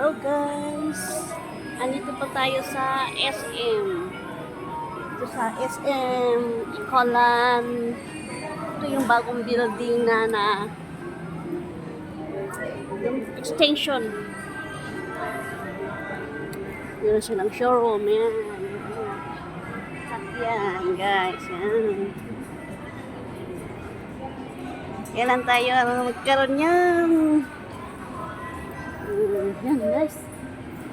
Hello guys! Andito pa tayo sa SM. Ito sa SM Ikolan. Ito yung bagong building na yung extension. Meron silang showroom. Yan. Yan guys. Yan. Kailan tayo magkaroon yan? Yan guys.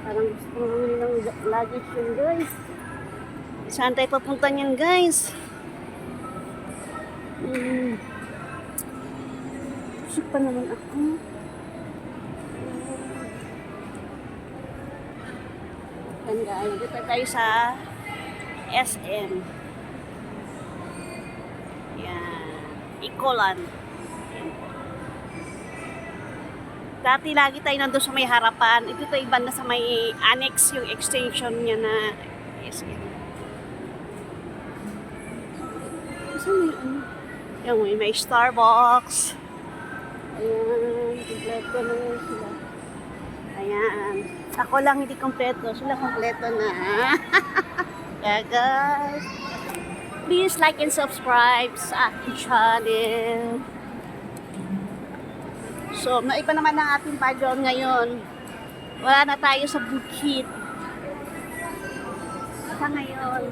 Parang gusto namin ng luggage yun guys. Saan tayo papunta niyan guys? Busog pa naman ako. Yan guys. Dito tayo sa SM. Yan. Ikolan. Dati lagi tayo nandun sa may harapan. Ito tayo banda sa may annex yung extension niya na SM. Kasi may ano? Yung may Starbucks. Ayan. Kompleto na yun sila. Ayan. Ako lang hindi kompleto. Sila kompleto na. Yeah guys. Please like and subscribe sa aking channel. So, naiba naman ang ating background ngayon. Wala na tayo sa bukid. Sa ngayon.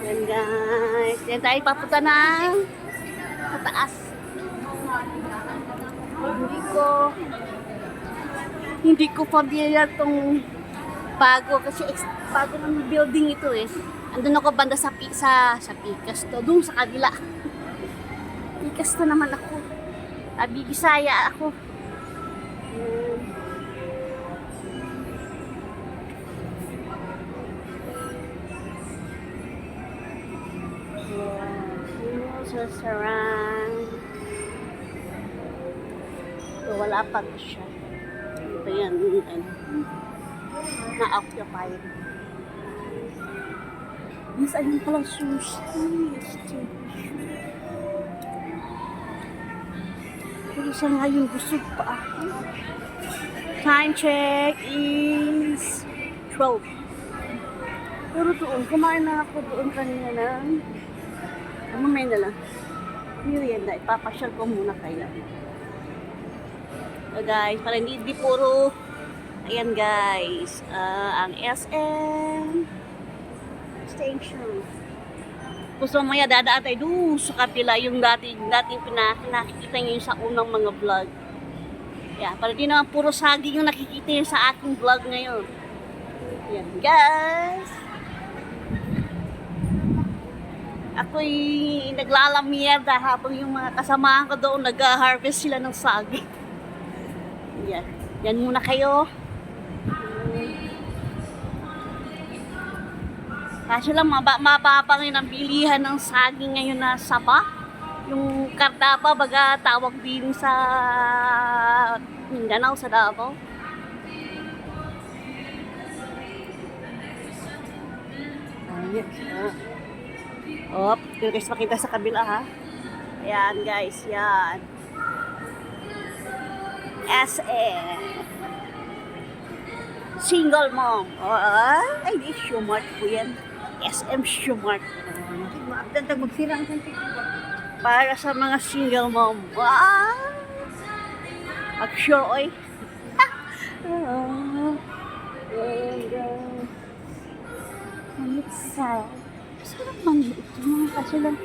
Yan guys. Yan tayo papunta na sa taas. Hindi ko familiar tong bago kasi bago ng building ito eh. Andun ako banda sa Pikas to. Doon sa kabila. Pikas na naman ako. Bisaya ako. So, sarang. So, wala pa siya. Ito yan. Na-occupied. Yes, ayun palang sushi. Pero sa ngayon, busog pa ako. Time check is 12. Pero doon, kumain na ako doon kanina na. Mamaya na lang. Merienda, ipapasyal ko muna kayo. So guys, para hindi puro, ayan guys, ang SM Station. Gusto mo dadaan tayo doon sa kapila yung dating pinakikita nyo sa unang mga vlog. Yeah, para di naman puro saging yung nakikita nyo sa aking vlog ngayon. Yan guys. Ako'y naglalamierda habang yung mga kasamahan ko doon nag-harvest sila ng saging. Yan. Yan muna kayo. Kaso lang mababangin ang bilihan ng saging ngayon na saba. Yung kardapa baga tawag din sa Mindanao, sa Davao. Ayan siya. Op, guys, makita sa kabila ha. Ayan guys, yan. SM. Single mom. Ay, di Shumart po yan. SM Shumart. Magdagdag magsirang kanti. Para sa mga single mom. Wow! Mag-sure, oy. Manitsay. Sarap man ito. Kasi lang,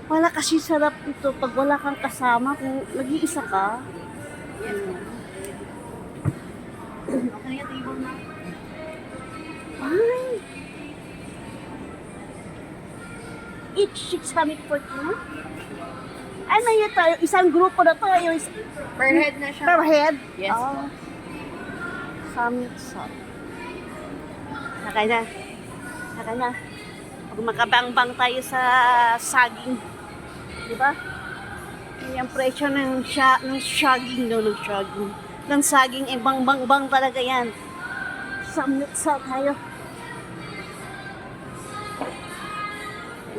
wala kasi sarap ito pag wala kang kasama. Kung nag-iisa ka. Ay! Each 640. Ano yun tayo? Isang grupo na to. Per head na siya. Per head? Yes. Summit Salt. Sakay na. Pag makabangbang tayo sa saging. Diba? Yung presyo ng saging daw, ng saging, bang talaga yan. Summit Salt tayo.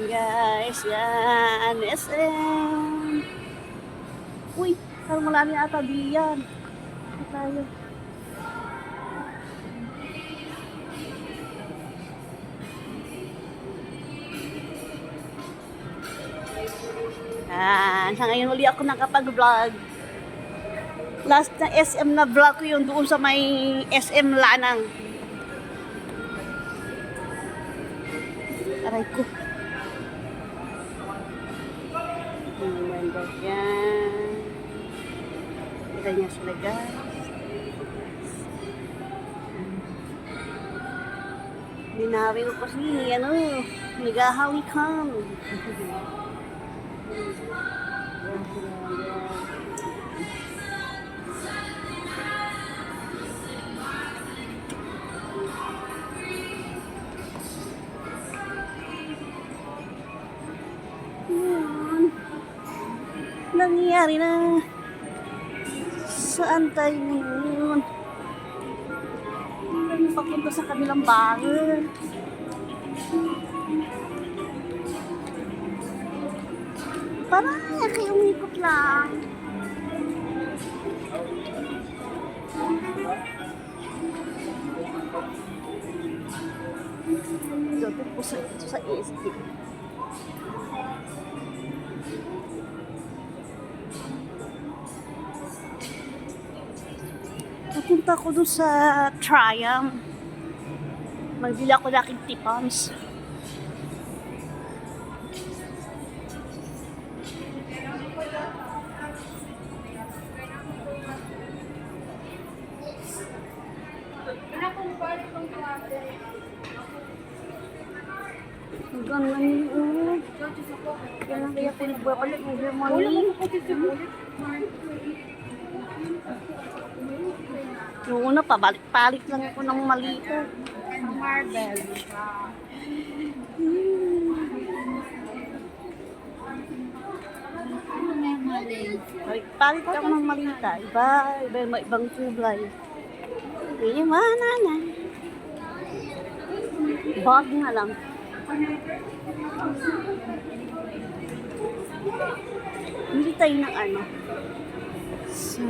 Guys, yan. SM. Uy, parang wala rin ata diyan. Ito tayo. Sa ngayon uli ako nakapag-vlog. Last na SM na vlog ko yun doon sa may SM Lanang. Aray ko. Banda yan. Kita niya sila guys. Binawi ko kasi nagahawi kam. Nangyayari na. Saan tayo ngayon? Papunta sa kabilang bahay. Parang kayo umikot lang. Dito po sa EST. Napunta ko doon sa Triumph. Magbili ako ng aking tipams. Ang ganda niyo. Kaya kaya ko nagbabalik ng Germany. Yung una, pabalik-balik lang ako ng malito. Marvel. Balik-balik ako ng malita. Iba ibang kulay. Iwanan na. Bag na lang. Hindi tayo ng ano. Sa...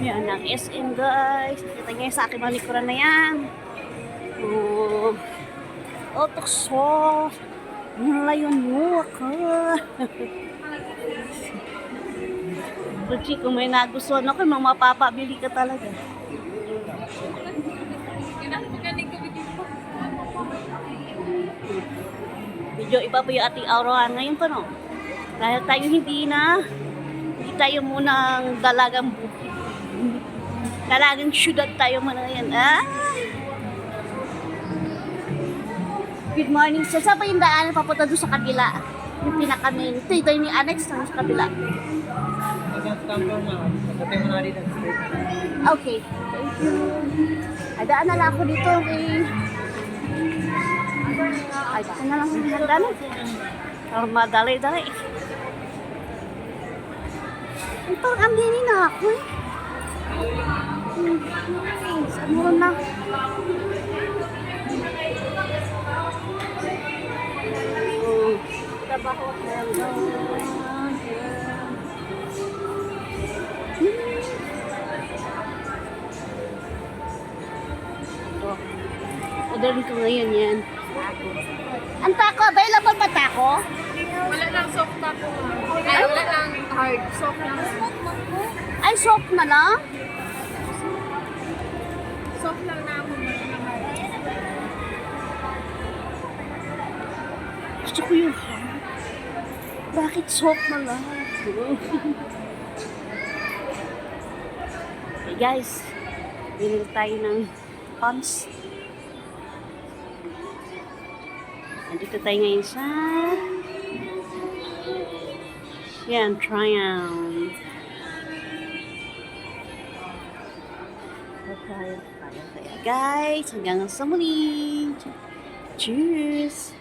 Yan ang SM guys. Kita niyo sa akin malikuran na yan. Oh. Otokso. Nalayon mo ako. Kuchi, kung may nagustuhan ako, mapapabili ka talaga. Medyo iba pa yung ating aurahan ngayon pa, no? Dahil tayo hindi tayo munang dalagang bukid. Dalagang syudad tayo muna ngayon. Good morning. So, saan pa yung daan papunta doon sa kabila? Yung pinaka-main. Ito yung annex na sa kabila. Okay. Thank you. Ay, daan na lang ako dito. Okay. Ay, daan na lang ako dito. Daan na. Para madali-dali. Ay, parang andini na ako eh. Saan mo na? Trabaho ko lang doon. Orderin ko ngayon yan. Ang taco, available ba taco? Wala lang soft taco. Ay, wala lang hard. Soft lang. Ay, soft na lang? Soft lang na ako. Gusto ko yung bakit soft na lang? Okay guys, bilhin tayo ng pumps. Nandito tayo ngayon sa yan, Triumph. Kaya guys, hanggang sa muli. Cheers!